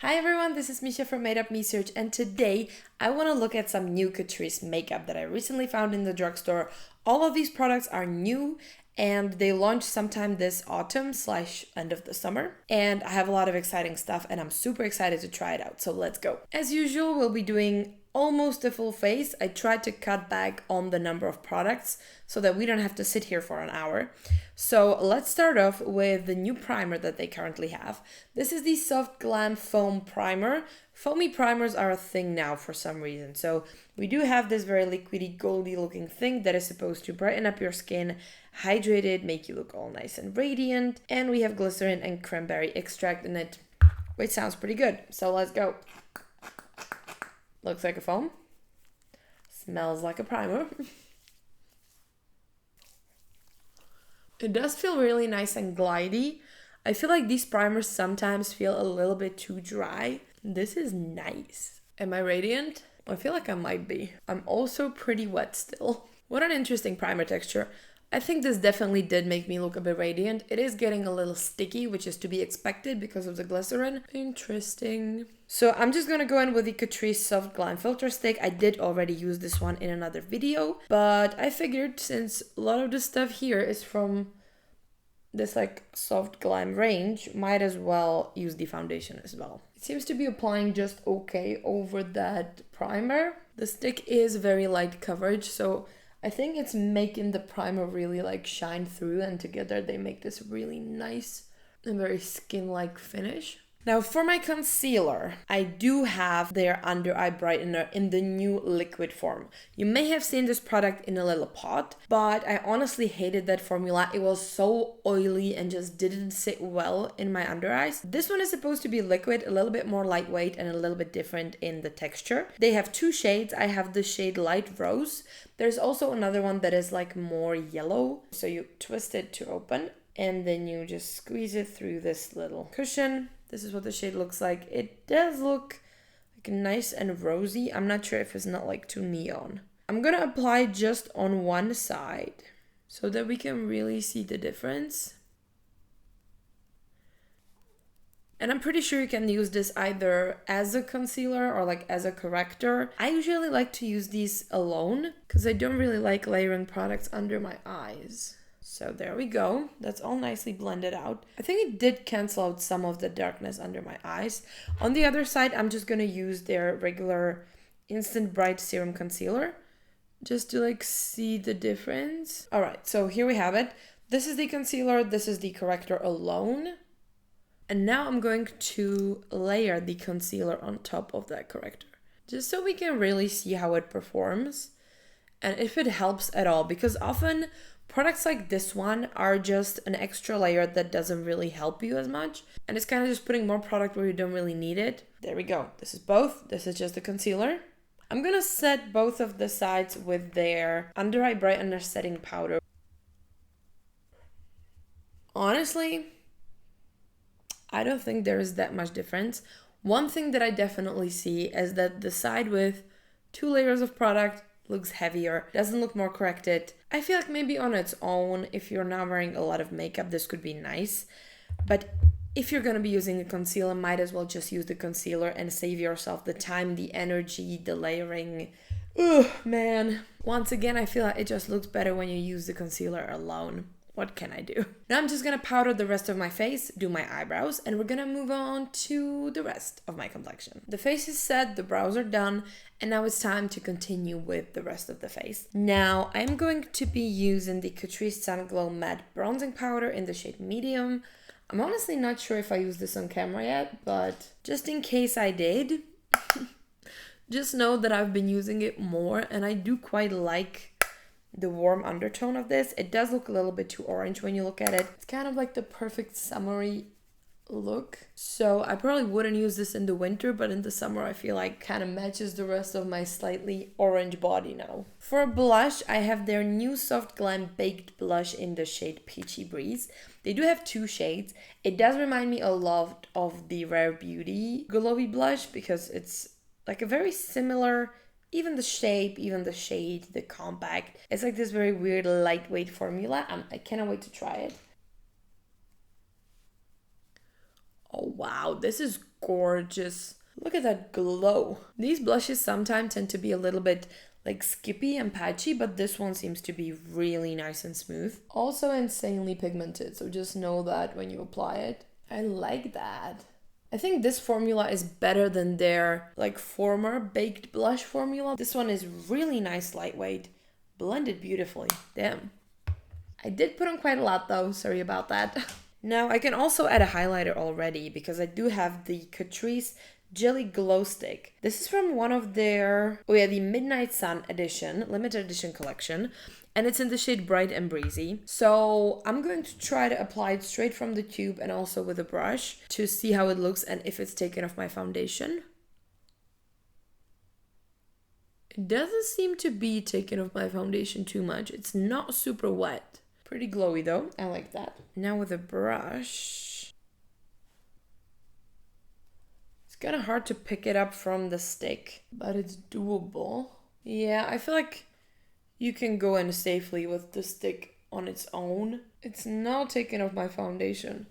Hi everyone, this is Misha from Made Up Me Search, and today I want to look at some new Catrice makeup that I recently found in the drugstore. All of these products are new and they launched sometime this autumn / end of the summer. And I have a lot of exciting stuff and I'm super excited to try it out. So let's go. As usual, we'll be doing almost a full face. I tried to cut back on the number of products so that we don't have to sit here for an hour. So let's start off with the new primer that they currently have. This is the Soft Glam Foam Primer. Foamy primers are a thing now for some reason. So we do have this very liquidy, goldy looking thing that is supposed to brighten up your skin, hydrate it, make you look all nice and radiant. And we have glycerin and cranberry extract in it, which sounds pretty good. So let's go. Looks like a foam. Smells like a primer. It does feel really nice and glidey. I feel like these primers sometimes feel a little bit too dry. This is nice. Am I radiant? I feel like I might be. I'm also pretty wet still. What an interesting primer texture. I think this definitely did make me look a bit radiant. It is getting a little sticky, which is to be expected because of the glycerin. Interesting. So I'm just gonna go in with the Catrice Soft Glam Filter Stick. I did already use this one in another video, but I figured since a lot of the stuff here is from this like Soft Glam range, might as well use the foundation as well. It seems to be applying just okay over that primer. The stick is very light coverage, so I think it's making the primer really like shine through, and together they make this really nice and very skin-like finish. Now for my concealer, I do have their under eye brightener in the new liquid form. You may have seen this product in a little pot, but I honestly hated that formula. It was so oily and just didn't sit well in my under eyes. This one is supposed to be liquid, a little bit more lightweight and a little bit different in the texture. They have two shades. I have the shade Light Rose. There's also another one that is like more yellow. So you twist it to open and then you just squeeze it through this little cushion. This is what the shade looks like. It does look like nice and rosy. I'm not sure if it's not like too neon. I'm gonna apply just on one side so that we can really see the difference. And I'm pretty sure you can use this either as a concealer or like as a corrector. I usually like to use these alone because I don't really like layering products under my eyes. So there we go. That's all nicely blended out. I think it did cancel out some of the darkness under my eyes. On the other side, I'm just gonna use their regular Instant Bright Serum Concealer just to like see the difference. All right, so here we have it. This is the concealer, this is the corrector alone. And now I'm going to layer the concealer on top of that corrector, just so we can really see how it performs and if it helps at all, because often products like this one are just an extra layer that doesn't really help you as much. And it's kind of just putting more product where you don't really need it. There we go. This is both. This is just the concealer. I'm going to set both of the sides with their Under Eye Brightener Setting Powder. Honestly, I don't think there is that much difference. One thing that I definitely see is that the side with 2 layers of product looks heavier, doesn't look more corrected. I feel like maybe on its own, if you're not wearing a lot of makeup, this could be nice. But if you're gonna be using a concealer, might as well just use the concealer and save yourself the time, the energy, the layering. Ugh, man. Once again, I feel like it just looks better when you use the concealer alone. What can I do? Now I'm just gonna powder the rest of my face, do my eyebrows, and we're gonna move on to the rest of my complexion. The face is set, the brows are done, and now it's time to continue with the rest of the face. Now I'm going to be using the Catrice Sun Glow Matte Bronzing Powder in the shade Medium. I'm honestly not sure if I used this on camera yet, but just in case I did, just know that I've been using it more and I do quite like the warm undertone of this. It does look a little bit too orange when you look at it. It's kind of like the perfect summery look. So I probably wouldn't use this in the winter, but in the summer I feel like kind of matches the rest of my slightly orange body now. For blush, I have their new Soft Glam Baked Blush in the shade Peachy Breeze. They do have 2 shades. It does remind me a lot of the Rare Beauty Glowy Blush because it's like a very similar, even the shape, even the shade, the compact. It's like this very weird lightweight formula. I cannot wait to try it. Oh Wow, this is gorgeous. Look at that glow. These blushes sometimes tend to be a little bit like skippy and patchy, but this one seems to be really nice and smooth. Also insanely pigmented, so just know that when you apply it. I like that. I think this formula is better than their like former baked blush formula. This one is really nice, lightweight, blended beautifully. Damn. I did put on quite a lot though, sorry about that. Now I can also add a highlighter already because I do have the Catrice Jelly Glow Stick. This is from one of their, the Midnight Sun edition, limited edition collection. And it's in the shade Bright and Breezy. So I'm going to try to apply it straight from the tube and also with a brush to see how it looks and if it's taken off my foundation. It doesn't seem to be taken off my foundation too much. It's not super wet. Pretty glowy though. I like that. Now with a brush. It's kind of hard to pick it up from the stick, but it's doable. Yeah, I feel like you can go in safely with the stick on its own. It's not taking off my foundation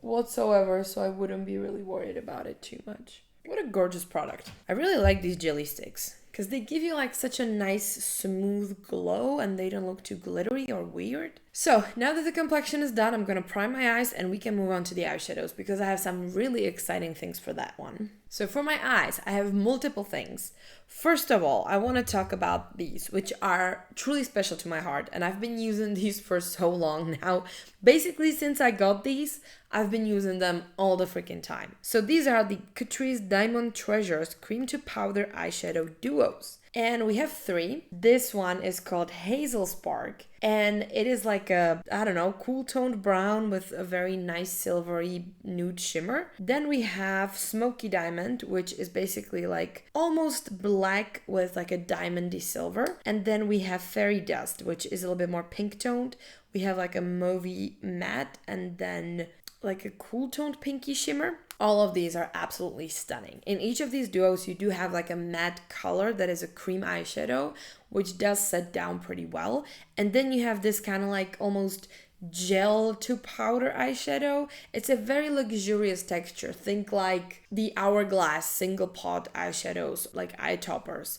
whatsoever, so I wouldn't be really worried about it too much. What a gorgeous product. I really like these jelly sticks because they give you like such a nice smooth glow and they don't look too glittery or weird. So now that the complexion is done, I'm going to prime my eyes and we can move on to the eyeshadows because I have some really exciting things for that one. So for my eyes, I have multiple things. First of all, I want to talk about these, which are truly special to my heart. And I've been using these for so long now. Basically, since I got these, I've been using them all the freaking time. So these are the Catrice Diamond Treasures Cream to Powder Eyeshadow Duos. And we have 3. This one is called Hazel Spark. And it is like a, cool toned brown with a very nice silvery nude shimmer. Then we have Smoky Diamond, which is basically like almost black with like a diamondy silver. And then we have Fairy Dust, which is a little bit more pink toned. We have like a mauvey matte and then like a cool toned pinky shimmer. All of these are absolutely stunning. In each of these duos, you do have like a matte color that is a cream eyeshadow, which does set down pretty well. And then you have this kind of like almost gel to powder eyeshadow. It's a very luxurious texture. Think like the Hourglass single pot eyeshadows, like eye toppers.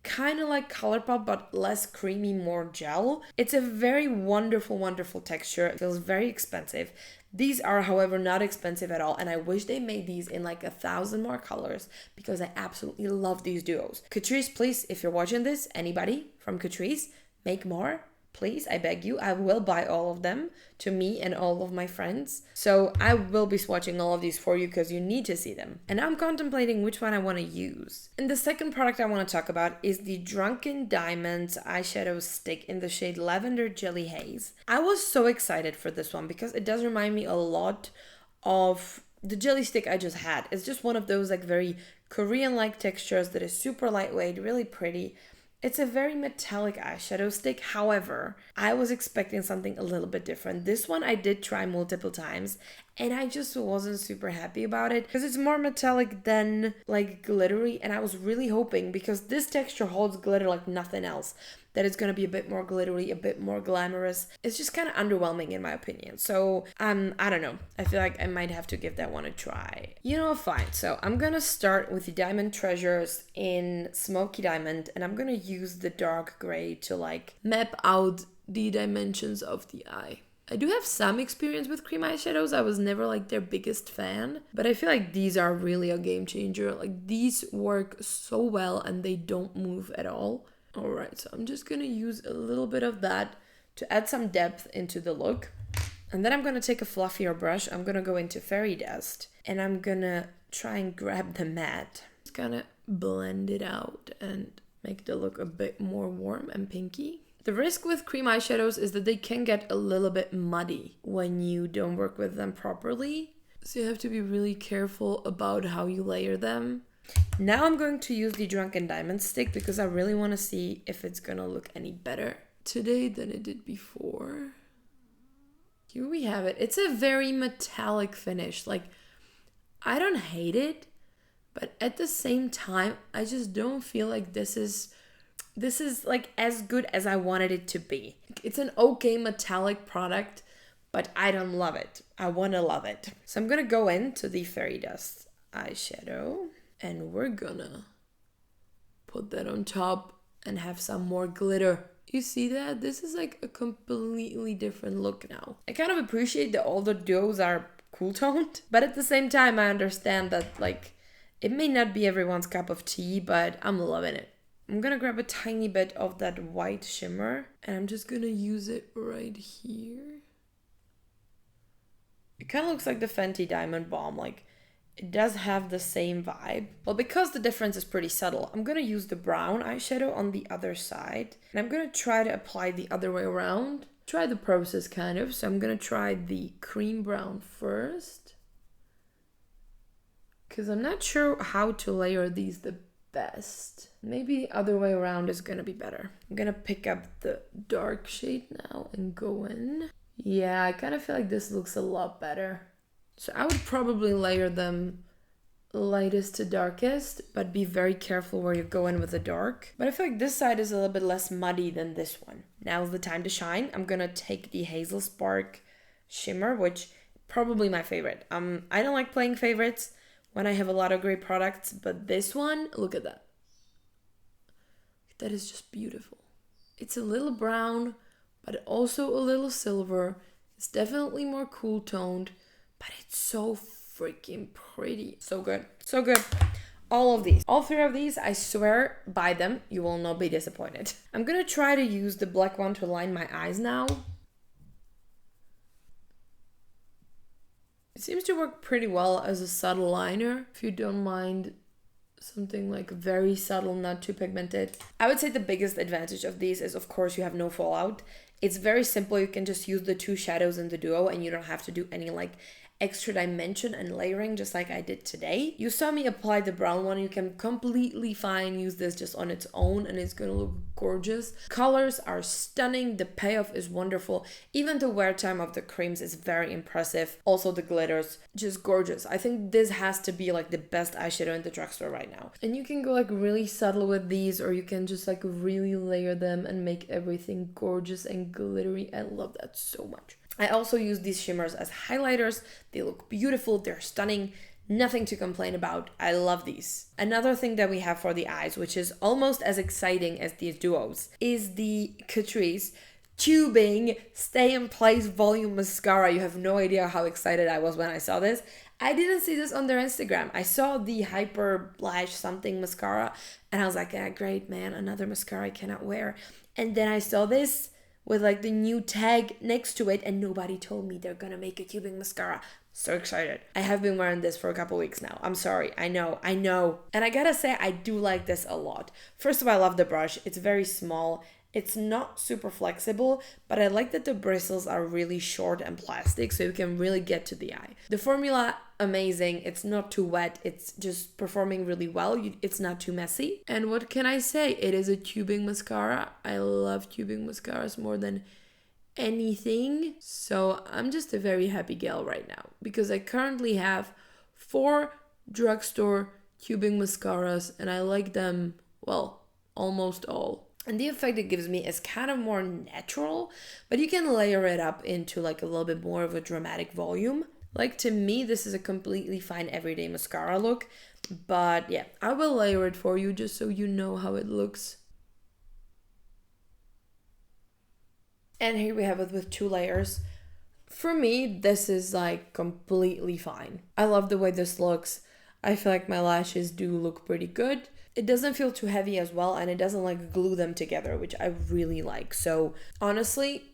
Kind of like ColourPop, but less creamy, more gel. It's a very wonderful, wonderful texture. It feels very expensive. These are, however, not expensive at all, and I wish they made these in like 1,000 more colors because I absolutely love these duos. Catrice, please, if you're watching this, anybody from Catrice, make more. Please, I beg you. I will buy all of them to me and all of my friends. So I will be swatching all of these for you because you need to see them. And now I'm contemplating which one I want to use. And the second product I want to talk about is the Drunken Diamonds eyeshadow stick in the shade Lavender Jelly Haze. I was so excited for this one because it does remind me a lot of the jelly stick I just had. It's just one of those like very Korean-like textures that is super lightweight, really pretty. It's a very metallic eyeshadow stick. However, I was expecting something a little bit different. This one I did try multiple times and I just wasn't super happy about it because it's more metallic than like glittery, and I was really hoping, because this texture holds glitter like nothing else, that it's going to be a bit more glittery, a bit more glamorous. It's just kind of underwhelming in my opinion. So I don't know. I feel like I might have to give that one a try. You know, fine. So I'm going to start with the Diamond Treasures in Smoky Diamond, and I'm going to use the dark gray to like map out the dimensions of the eye. I do have some experience with cream eyeshadows. I was never like their biggest fan, but I feel like these are really a game changer. Like these work so well and they don't move at all. All right, so I'm just gonna use a little bit of that to add some depth into the look. And then I'm gonna take a fluffier brush. I'm gonna go into Fairy Dust and I'm gonna try and grab the matte. Just gonna blend it out and make the look a bit more warm and pinky. The risk with cream eyeshadows is that they can get a little bit muddy when you don't work with them properly. So you have to be really careful about how you layer them. Now I'm going to use the Drunken Diamond stick because I really want to see if it's going to look any better today than it did before. Here we have it. It's a very metallic finish. Like, I don't hate it, but at the same time, I just don't feel like this is like as good as I wanted it to be. It's an okay metallic product, but I don't love it. I want to love it. So I'm gonna go into the Fairy Dust eyeshadow and we're gonna put that on top and have some more glitter. You see that? This is like a completely different look now. I kind of appreciate that all the duos are cool toned, but at the same time I understand that like it may not be everyone's cup of tea, but I'm loving it. I'm gonna grab a tiny bit of that white shimmer and I'm just gonna use it right here. It kind of looks like the Fenty Diamond Balm, like it does have the same vibe. Well, because the difference is pretty subtle, I'm gonna use the brown eyeshadow on the other side. And I'm gonna try to apply the other way around. Try the process kind of. So I'm gonna try the cream brown first. Because I'm not sure how to layer these the best. Maybe the other way around is gonna be better. I'm gonna pick up the dark shade now and go in. Yeah, I kind of feel like this looks a lot better. So I would probably layer them lightest to darkest, but be very careful where you go in with the dark. But I feel like this side is a little bit less muddy than this one. Now's the time to shine. I'm gonna take the Hazel Spark shimmer, which probably my favorite. I don't like playing favorites when I have a lot of great products, but this one, look at that. That is just beautiful. It's a little brown, but also a little silver. It's definitely more cool toned. But it's so freaking pretty. So good. So good. All of these. All three of these, I swear, buy them. You will not be disappointed. I'm going to try to use the black one to line my eyes now. It seems to work pretty well as a subtle liner. If you don't mind something like very subtle, not too pigmented. I would say the biggest advantage of these is, of course, you have no fallout. It's very simple. You can just use the two shadows in the duo and you don't have to do any like extra dimension and layering just like I did today. You saw me apply the brown one. You can completely fine use this just on its own and it's gonna look gorgeous. Colors are stunning. The payoff is wonderful. Even the wear time of the creams is very impressive. Also the glitters, just gorgeous. I think this has to be like the best eyeshadow in the drugstore right now. And you can go like really subtle with these or you can just like really layer them and make everything gorgeous and glittery. I love that so much. I also use these shimmers as highlighters. They look beautiful. They're stunning. Nothing to complain about. I love these. Another thing that we have for the eyes, which is almost as exciting as these duos, is the Catrice Tubing Stay in Place Volume Mascara. You have no idea how excited I was when I saw this. I didn't see this on their Instagram. I saw the Hyper Lash something mascara and I was like, yeah, great, man. Another mascara I cannot wear. And then I saw this with like the new tag next to it and nobody told me they're gonna make a tubing mascara. So excited. I have been wearing this for a couple weeks now. I'm sorry. I know. And I gotta say, I do like this a lot. First of all, I love the brush. It's very small. It's not super flexible, but I like that the bristles are really short and plastic so you can really get to the eye. The formula, amazing. It's not too wet. It's just performing really well. It's not too messy. And what can I say? It is a tubing mascara. I love tubing mascaras more than anything. So I'm just a very happy gal right now because I currently have 4 drugstore tubing mascaras and I like them, well, almost all. And the effect it gives me is kind of more natural, but you can layer it up into like a little bit more of a dramatic volume. Like to me, this is a completely fine everyday mascara look, but yeah, I will layer it for you just so you know how it looks. And here we have it with 2 layers. For me, this is like completely fine. I love the way this looks. I feel like my lashes do look pretty good. It doesn't feel too heavy as well, and it doesn't like glue them together, which I really like. So honestly,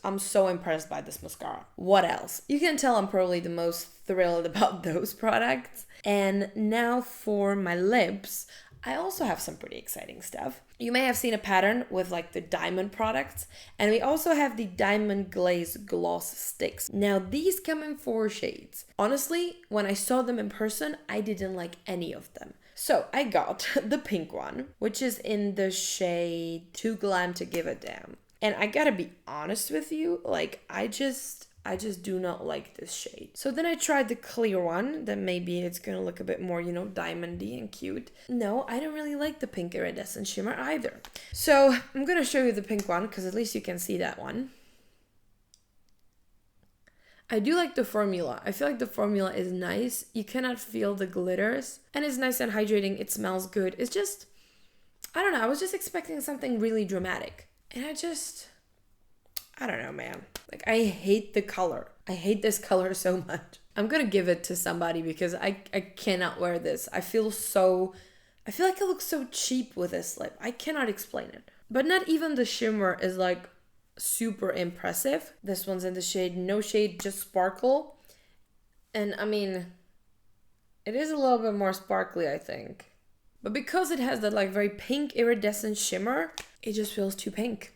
I'm so impressed by this mascara. What else? You can tell I'm probably the most thrilled about those products. And now for my lips, I also have some pretty exciting stuff. You may have seen a pattern with like the diamond products, and we also have the diamond glaze gloss sticks. Now these come in 4 shades. Honestly, when I saw them in person, I didn't like any of them. So I got the pink one, which is in the shade Too Glam to Give a Damn. And I gotta be honest with you, like I just do not like this shade. So then I tried the clear one, that maybe it's gonna look a bit more, diamondy and cute. No, I don't really like the pink iridescent shimmer either. So I'm gonna show you the pink one, because at least you can see that one. I do like the formula. I feel like the formula is nice. You cannot feel the glitters. And it's nice and hydrating. It smells good. It's just, I don't know. I was just expecting something really dramatic. And I don't know, man. Like, I hate the color. I hate this color so much. I'm gonna give it to somebody because I cannot wear this. I feel like it looks so cheap with this lip. I cannot explain it. But not even the shimmer is like super impressive. This one's in the shade No Shade, Just Sparkle. And I mean, it is a little bit more sparkly, I think. But because it has that like very pink iridescent shimmer, it just feels too pink.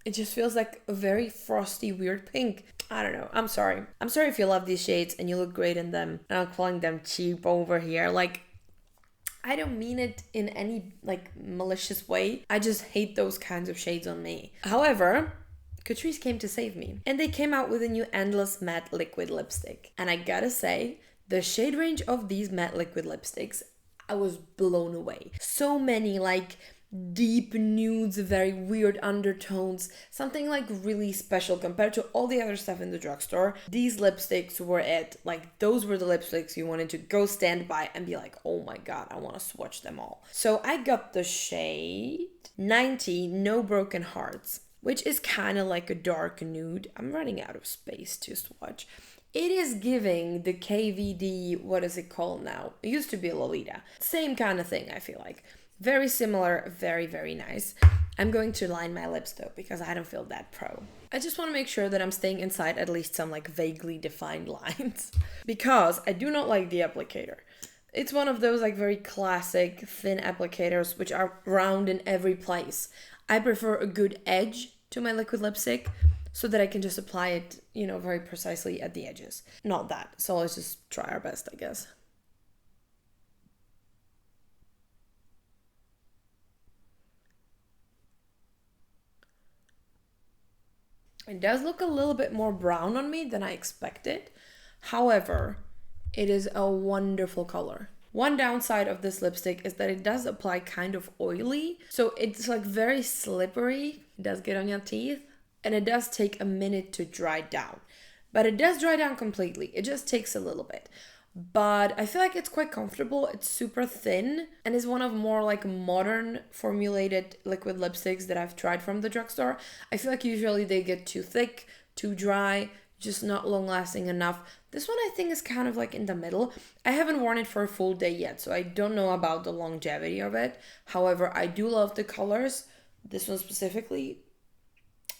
It just feels like a very frosty, weird pink. I don't know. I'm sorry. I'm sorry if you love these shades and you look great in them. And I'm calling them cheap over here. Like, I don't mean it in any like malicious way. I just hate those kinds of shades on me. However, Catrice came to save me. And they came out with a new Endless Matte Liquid Lipstick. And I gotta say, the shade range of these matte liquid lipsticks, I was blown away. So many like deep nudes, very weird undertones, something like really special compared to all the other stuff in the drugstore. These lipsticks were it. Like, those were the lipsticks you wanted to go stand by and be like, oh my god, I want to swatch them all. So I got the shade 90 No Broken Hearts, which is kind of like a dark nude. I'm running out of space to swatch. It is giving the KVD, what is it called now? It used to be Lolita. Same kind of thing, I feel like. Very similar, very, very nice. I'm going to line my lips though, because I don't feel that pro. I just want to make sure that I'm staying inside at least some like vaguely defined lines. Because I do not like the applicator. It's one of those like very classic thin applicators which are round in every place. I prefer a good edge to my liquid lipstick so that I can just apply it, very precisely at the edges. Not that. So let's just try our best, I guess. It does look a little bit more brown on me than I expected. However, it is a wonderful color. One downside of this lipstick is that it does apply kind of oily. So it's like very slippery. It does get on your teeth. And it does take a minute to dry down. But it does dry down completely. It just takes a little bit. But I feel like it's quite comfortable. It's super thin and is one of more like modern formulated liquid lipsticks that I've tried from the drugstore. I feel like usually they get too thick, too dry, just not long lasting enough. This one I think is kind of like in the middle. I haven't worn it for a full day yet, so I don't know about the longevity of it. However, I do love the colors. This one specifically,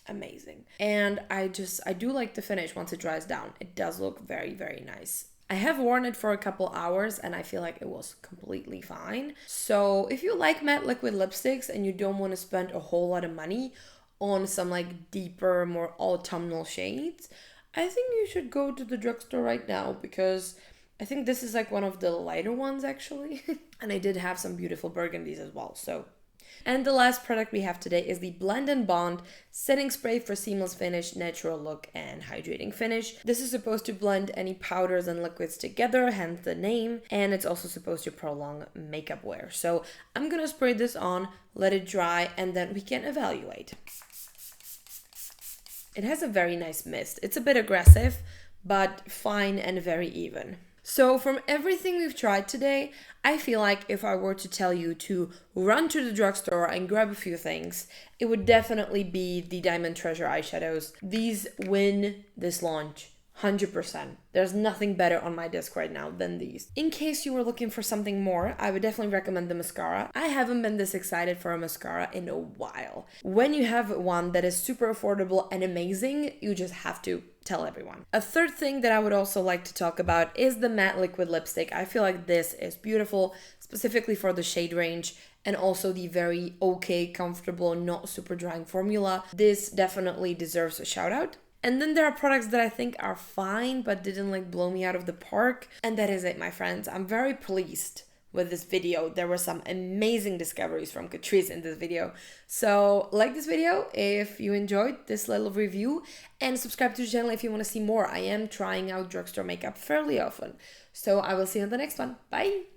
amazing. And I do like the finish once it dries down. It does look very, very nice. I have worn it for a couple hours and I feel like it was completely fine. So if you like matte liquid lipsticks and you don't want to spend a whole lot of money on some like deeper, more autumnal shades, I think you should go to the drugstore right now because I think this is like one of the lighter ones actually. And I did have some beautiful burgundies as well, so. And the last product we have today is the Blend and Bond Setting Spray for Seamless Finish, Natural Look, and Hydrating Finish. This is supposed to blend any powders and liquids together, hence the name, and it's also supposed to prolong makeup wear. So I'm gonna spray this on, let it dry, and then we can evaluate. It has a very nice mist. It's a bit aggressive, but fine and very even. So from everything we've tried today, I feel like if I were to tell you to run to the drugstore and grab a few things, it would definitely be the Diamond Treasure eyeshadows. These win this launch. 100%. There's nothing better on my disc right now than these. In case you were looking for something more, I would definitely recommend the mascara. I haven't been this excited for a mascara in a while. When you have one that is super affordable and amazing, you just have to tell everyone. A third thing that I would also like to talk about is the matte liquid lipstick. I feel like this is beautiful, specifically for the shade range and also the very okay, comfortable, not super drying formula. This definitely deserves a shout out. And then there are products that I think are fine, but didn't like blow me out of the park. And that is it, my friends. I'm very pleased with this video. There were some amazing discoveries from Catrice in this video. So like this video if you enjoyed this little review and subscribe to the channel if you want to see more. I am trying out drugstore makeup fairly often. So I will see you in the next one. Bye!